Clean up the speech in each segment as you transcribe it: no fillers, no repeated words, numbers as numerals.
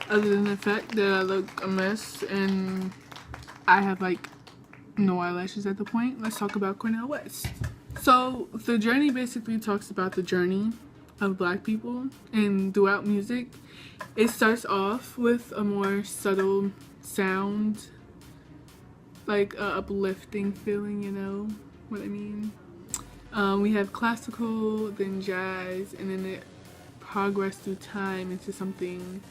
Other than the fact that I look a mess and I have like no eyelashes at the point, let's talk about Cornel West. So the journey basically talks about the journey of black people, and throughout music it starts off with a more subtle sound, like a uplifting feeling, you know what I mean. We have classical, then jazz, and then it progressed through time into something,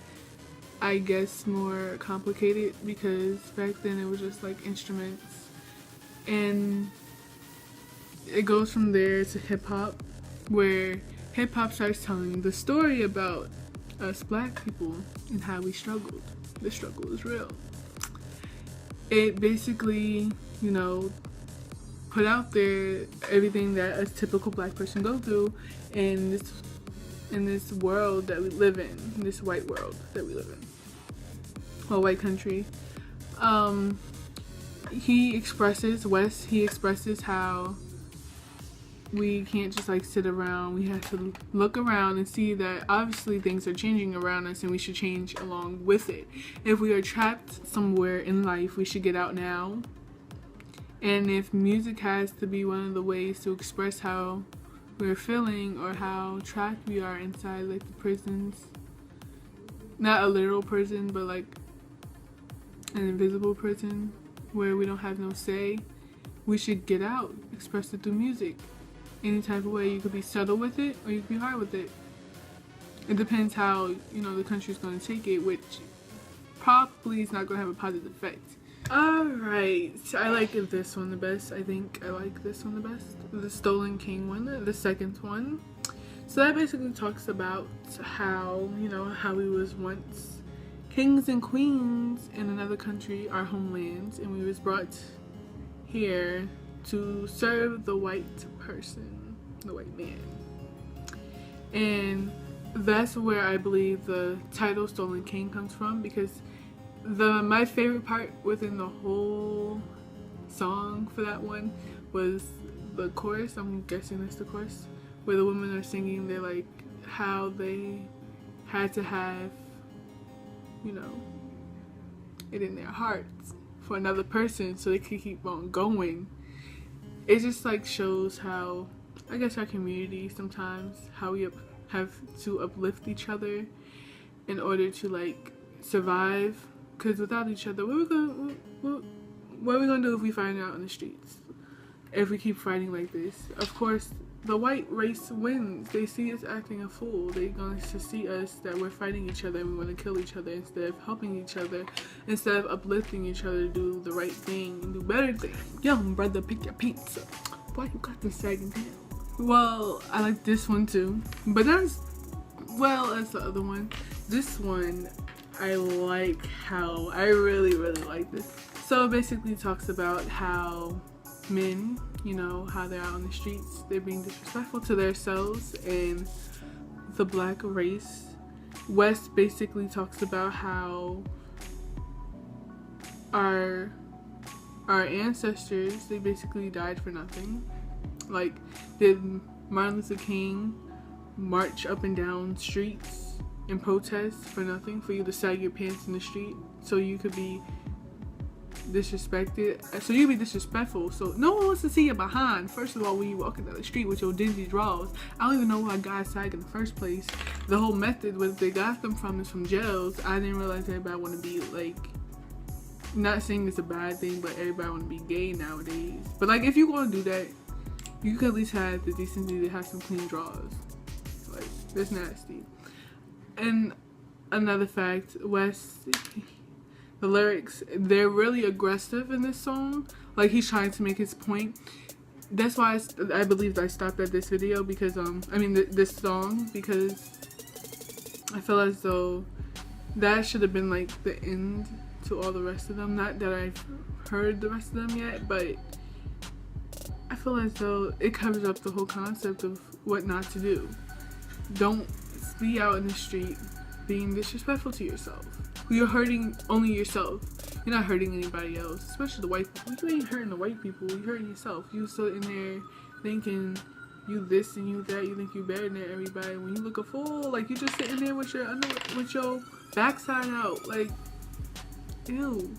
I guess, more complicated, because back then it was just like instruments, and it goes from there to hip-hop, where hip-hop starts telling the story about us black people and how we struggled. The struggle is real. It basically, you know, put out there everything that a typical black person go through in this world that we live in this white world that we live in, or white country. He expresses how we can't just like sit around. We have to look around and see that obviously things are changing around us, and we should change along with it. If we are trapped somewhere in life, we should get out now. And if music has to be one of the ways to express how we're feeling or how trapped we are inside like the prisons, not a literal prison, but like an invisible prison where we don't have no say, we should get out, express it through music. Any type of way. You could be subtle with it or you could be hard with it. It depends how, you know, the country's going to take it, which probably is not going to have a positive effect. Alright, I like this one the best. I think I like this one the best. The Stolen King one, the second one. So that basically talks about how, you know, how we was once kings and queens in another country, our homelands, and we was brought here to serve the white person, the white man. And that's where I believe the title Stolen King comes from, because my favorite part within the whole song for that one was the chorus. I'm guessing that's the chorus, where the women are singing, they're like how they had to have, you know, it in their hearts for another person so they could keep on going. It just like shows how, I guess, our community sometimes, how we have to uplift each other in order to like survive. Because without each other, what are we gonna do if we find out in the streets? If we keep fighting like this, of course, the white race wins. They see us acting a fool. They're going to see us that we're fighting each other and we want to kill each other instead of helping each other, instead of uplifting each other to do the right thing and do better things. Young brother, pick your pizza. Why you got this sagging down? Well, I like this one too, but not as well as the other one. This one, I like how, I really like this. So it basically talks about how men, you know, how they're out on the streets, they're being disrespectful to themselves and the black race. West basically talks about how our ancestors, they basically died for nothing. Like, did Martin Luther King march up and down streets and protest for nothing? For you to sag your pants in the street so you could be disrespected, so you be disrespectful, so no one wants to see your behind. First of all, when you walking down the street with your dingy drawers, I don't even know why guys sag in the first place. The whole method where they got them from is from jails. I didn't realize everybody want to be like, not saying it's a bad thing, but everybody want to be gay nowadays. But like, if you want to do that, you could at least have the decency to have some clean drawers. Like, that's nasty. And another fact, West, the lyrics, they're really aggressive in this song. Like, he's trying to make his point. That's why I believe I stopped at this video, because this song, because I feel as though that should have been like the end to all the rest of them. Not that I've heard the rest of them yet, but I feel as though it covers up the whole concept of what not to do. Don't be out in the street being disrespectful to yourself. You're hurting only yourself. You're not hurting anybody else, especially the white people. You ain't hurting the white people. You're hurting yourself. You sitting there thinking you this and you that, you think you better than everybody. When you look a fool, like you just sitting there with your backside out, like, ew.